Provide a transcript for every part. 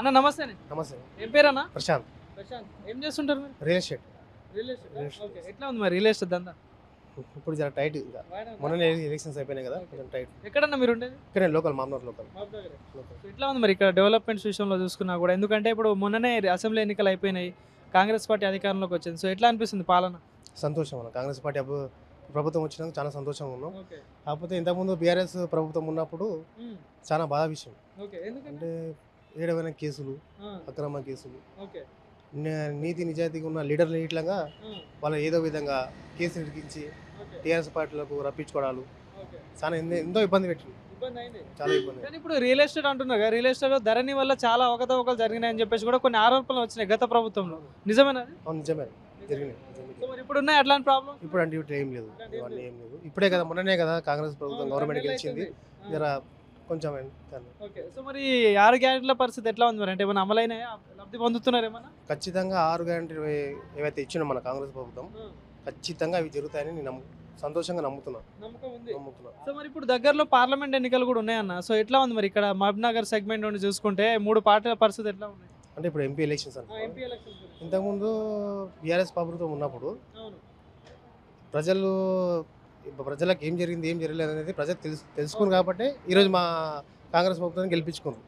అన్న నమస్తే. నమస్తే. ఏం పేరు అన్న? ప్రశాంత్. ప్రశాంత్. ఏం చేస్తుంటారు మీరు? Real estate. Real estate. Okay. ఎట్లా ఉంది మరి రియల్ ఎస్టేట్ దందా? ఇప్పుడు జర టైట్ ఇంకా. మొన్ననే ఎలక్షన్స్ అయిపోయినాయి కదా, కొంచెం టైట్. ఎక్కడన్నా మీరు ఉండేది? ఇక్కడ లోకల్, మామూలు లోకల్. సో ఎట్లా ఉంది మరి ఇక్కడ డెవలప్మెంట్స్ విషయంలో చూసుకున్నా కూడా? ఎందుకంటే ఇప్పుడు మొన్ననే అసెంబ్లీ ఎన్నికలు అయిపోయినాయి, కాంగ్రెస్ పార్టీ అధికారంలోకి వచ్చింది. సో ఎట్లా అనిపిస్తుంది పాలన? సంతోషం అన్న. కాంగ్రెస్ పార్టీ ప్రభుత్వం వచ్చినాక చాలా సంతోషంగా ఉన్నాం. కాకపోతే ఇంతకుముందు బీఆర్ఎస్ ప్రభుత్వం ఉన్నప్పుడు చాలా బాధ విషయం. అంటే ఏడవైన కేసులు, అక్రమ కేసులు, నీతి నిజాయితీగా ఉన్న లీడర్లు ఇట్లా వాళ్ళు ఏదో విధంగా కేసులు ఇరికించి టీఆర్ఎస్ పార్టీలకు రప్పించుకోవడాలు చాలా ఎంతో ఇబ్బంది పెట్టింది. చాలా ఇబ్బంది. కానీ ఇప్పుడు రియల్ ఎస్టేట్ అంటున్నారు, రియల్ ఎస్టేట్ ధరణి వల్ల చాలా అవకతవకలు జరిగినాయని చెప్పేసి కూడా కొన్ని ఆరోపణలు వచ్చినాయి గత ప్రభుత్వంలో. నిజమేనా? నిజమే, జరిగినాయి. ఇప్పుడు ఉన్నాయి అట్లాంటి ప్రాబ్లం? ఇప్పుడు అంటే ఏం లేదు, ఇవన్నీ ఏం లేదు. ఇప్పుడే కదా, మొన్ననే కదా కాంగ్రెస్ ప్రభుత్వం గవర్నమెంట్ గెలిచింది. జర కొంచెం. సో మరి 6 గ్యారెంటీల పరిస్థితి ఎట్లా ఉంది మరి? అంటే ఏమైనా అమలైనాయా? లబ్ధి పొందుతున్నారు ఏమన్నా? ఖచ్చితంగా 6 గ్యారెంటీలు ఏవైతే ఇచ్చినా మన కాంగ్రెస్ ప్రభుత్వం, ఖచ్చితంగా అవి జరుగుతాయని నేను సంతోషంగా నమ్ముతున్నా. సో మరి ఇప్పుడు దగ్గరలో పార్లమెంట్ ఎన్నికలు కూడా ఉన్నాయన్న. సో ఎట్లా ఉంది మరి ఇక్కడ మహబూబ్నగర్ సెగ్మెంట్ నుండి చూసుకుంటే 3 పార్టీల పరిస్థితి ఎట్లా ఉంది? అంటే ఇప్పుడు ఎంపీ ఎలక్షన్స్ ఇంతకుముందు బీఆర్ఎస్ ప్రభుత్వం ఉన్నప్పుడు ప్రజలకు ఏం జరిగింది, ఏం జరగలేదు అనేది ప్రజలు తెలుసుకున్నారు. కాబట్టి ఈరోజు మా కాంగ్రెస్ ప్రభుత్వాన్ని గెలిపించుకున్నారు.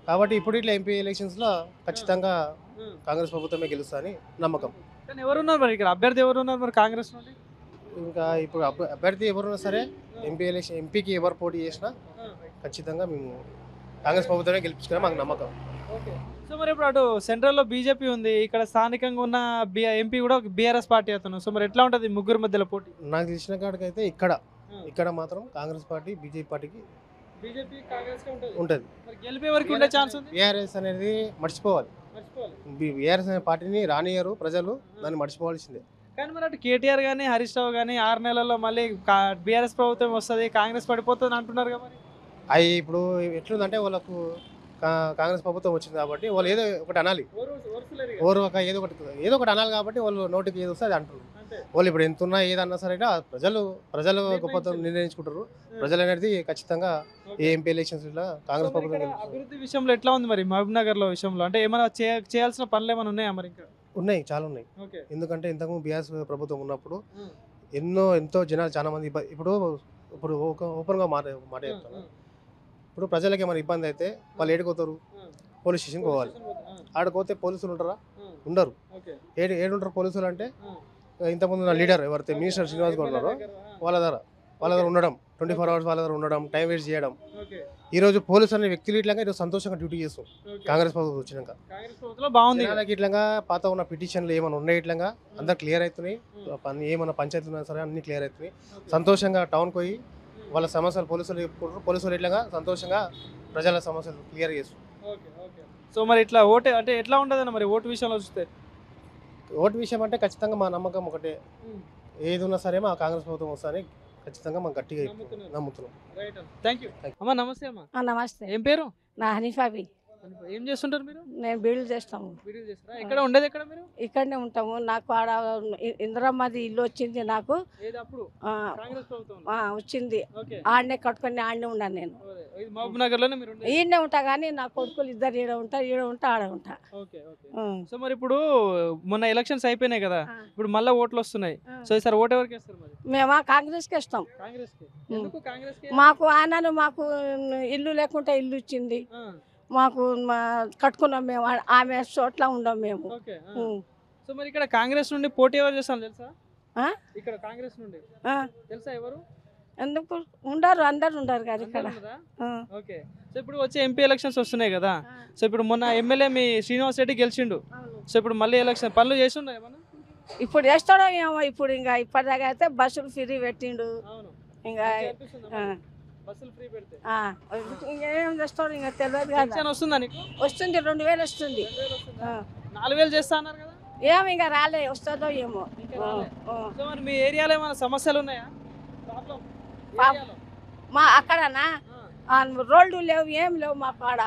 కాబట్టి ఇప్పుడు ఇట్లా ఎంపీ ఎలక్షన్స్లో ఖచ్చితంగా కాంగ్రెస్ ప్రభుత్వమే గెలుస్తుందని నమ్మకం. కానీ ఎవరున్నారు మరి ఇక్కడ అభ్యర్థి? ఎవరున్నారు మరి కాంగ్రెస్ నుండి? ఇంకా ఇప్పుడు అభ్యర్థి ఎవరున్నా సరే, ఎంపీకి ఎవరు పోటీ చేసినా ఖచ్చితంగా మేము కాంగ్రెస్ ప్రభుత్వమే గెలిపించుకున్నా మాకు నమ్మకం. సో మరి ఇప్పుడు అటు సెంట్రల్లో బీజేపీ ఉంది, ఇక్కడ స్థానికంగా ఉన్న ఎంపీ కూడా బీఆర్ఎస్ పార్టీ అవుతున్నాం. సో మరి ఎట్లా ఉంటుంది ముగ్గురు మధ్యలో పోటీ? నాకు తెలిసిన కాడికైతే ఇక్కడ మాత్రం కాంగ్రెస్ పార్టీ బీజేపీ పార్టీకి ఉంటుంది. గెలిపే వరకు ఉండే ఛాన్స్ ఉంది. బీఆర్ఎస్ అనేది మర్చిపోవాలి. బీఆర్ఎస్ అనే పార్టీని రానియరు ప్రజలు, దాన్ని మర్చిపోవాల్సిందే. కానీ మరి అటు కేటీఆర్ కానీ హరీష్ రావు కానీ 6 నెలల్లో మళ్ళీ బీఆర్ఎస్ ప్రభుత్వం వస్తుంది, కాంగ్రెస్ పడిపోతుంది అంటున్నారు కదా. మరి అవి ఇప్పుడు ఎట్లుందంటే వాళ్ళకు కాంగ్రెస్ ప్రభుత్వం వచ్చింది కాబట్టి వాళ్ళు ఏదో ఒకటి అనాలి, ఏదో ఒకటి అనాలి. కాబట్టి వాళ్ళు నోటికి ఏది వస్తే అది అంటారు. వాళ్ళు ఇప్పుడు ఎంత ఉన్నా ఏదన్నా సరే ప్రజలు గొప్పతనం నిర్ణయించుకుంటారు. ప్రజలు అనేది ఖచ్చితంగా ఏ ఎంపీ ఎలక్షన్స్ కాంగ్రెస్ ప్రభుత్వం. అభివృద్ధి విషయంలో ఎట్లా ఉంది మరి మహబూబ్నగర్ లో విషయంలో? అంటే ఏమైనా చేయాల్సిన పనులు ఏమైనా ఉన్నాయా మరి? ఇంకా ఉన్నాయి, చాలా ఉన్నాయి. ఎందుకంటే ఇంతకు బీఆర్ఎస్ ప్రభుత్వం ఉన్నప్పుడు ఎంతో జనాలు చాలా మంది ఇప్పుడు ఓపెన్ గా మాట చెప్తాను. ఇప్పుడు ప్రజలకి ఏమైనా ఇబ్బంది అయితే వాళ్ళు ఏడుకోతారు, పోలీస్ స్టేషన్కి పోవాలి. ఆడిపోతే పోలీసులు ఉంటారా? ఉండరు. ఏడుంటారు పోలీసులు అంటే ఇంతకుముందు నా లీడర్ ఎవరైతే మినిస్టర్ శ్రీనివాస్ గౌడ్ ఉన్నారో వాళ్ళ దగ్గర ఉండడం, 24 hours వాళ్ళ దగ్గర ఉండడం, టైం వేస్ట్ చేయడం. ఈరోజు పోలీసు అనే వ్యక్తులు ఇట్లా ఈరోజు సంతోషంగా డ్యూటీ చేస్తాం. కాంగ్రెస్ ప్రభుత్వం వచ్చినాక ఇట్లా పాత ఉన్న పిటిషన్లు ఏమైనా ఉన్నాయి ఇట్లా అందరు క్లియర్ అవుతున్నాయి. ఏమైనా పంచాయతీలు ఉన్నా సరే అన్ని క్లియర్ అవుతున్నాయి. సంతోషంగా టౌన్కి పోయి వాళ్ళ సమస్యలు పోలీసులు చెప్పుకుంటారు. పోలీసులు ఇట్లా సంతోషంగా ప్రజల సమస్యలు క్లియర్ చేస్తారు. సో మరి ఇట్లా ఓటు అంటే ఎట్లా ఉండదన్న మరి ఓటు విషయంలో చూస్తే? ఓటు విషయం అంటే ఖచ్చితంగా మా నమ్మకం ఒకటే, ఏది ఉన్నా సరే మా కాంగ్రెస్ ప్రభుత్వం వస్తారని ఖచ్చితంగా మాకు గట్టిగా నమ్ముతున్నాం. అమ్మా నమస్తే. అమ్మా నమస్తే. ఏం పేరు? నా హనీఫాబి. ఏం చేస్తుంటారు మీరు? నేను బీడీలు చేస్తాము. ఎక్కడ ఉండేది? ఎక్కడ మీరు? ఇక్కడనే ఉంటాము. నాకు ఆడ ఇందిరమ్మది ఇల్లు వచ్చింది. నాకు వచ్చింది. ఆడనే కట్టుకొని ఆడనే ఉన్నాను నేను. ఈడనే ఉంటా కానీ నా కొడుకులు ఇద్దరు ఈడ ఉంటా ఆడ ఉంటా. సో మరి ఇప్పుడు మొన్న ఎలక్షన్స్ అయిపోయినాయి కదా, ఇప్పుడు మళ్ళీ ఓట్లు వస్తున్నాయి. సో ఈసారి ఓటు ఎవరికి వేస్తారు మరి? మేమా కాంగ్రెస్కి ఇస్తాం. మాకు ఆనాను మాకు ఇల్లు లేకుంటే ఇల్లు ఇచ్చింది. మాకు కట్టుకున్నాం మేము. ఆమె చోట్ల ఉండం మేము. సో మరి ఇక్కడ కాంగ్రెస్ నుండి పోటీ ఎవరు చేస్తాను తెలుసా? ఇక్కడ కాంగ్రెస్ నుండి తెలుసా ఎవరు? ఎందుకు ఉండరు, అందరు ఉండరు కదా ఇక్కడ. ఓకే. సో ఇప్పుడు వచ్చే ఎంపీ ఎలక్షన్స్ వస్తున్నాయి కదా. సో ఇప్పుడు మొన్న ఎమ్మెల్యే మీ శ్రీనివాస్ రెడ్డి గెలిచిండు. సో ఇప్పుడు మళ్ళీ ఎలక్షన్ పనులు చేస్తుండ ఏమన్నా? ఇప్పుడు చేస్తాడో ఏమో. ఇప్పుడు ఇంకా ఇప్పటిదాకా అయితే బస్సులు ఫ్రీ పెట్టిండు. ఇంకా ఇంకేం చేస్తాడు ఇంకా తెలియదు కదా. వస్తుంది 2000 వస్తుంది. 4000 చేస్తా అన్నారు కదా. ఏమో ఇంకా రాలే, వస్తుందో ఏమో. మీ ఏరియాలో ఏమైనా సమస్యలు ఉన్నాయా? మా అక్కడనా రోడ్లు లేవు, ఏం లేవు మా కాడ.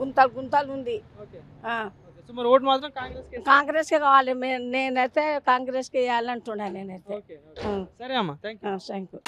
గుంతలు ఉంది. కాంగ్రెస్ కే కావాలి. నేనైతే కాంగ్రెస్ కి వేయాలంటున్నా నేనైతే. సరే అమ్మా, థ్యాంక్ యూ.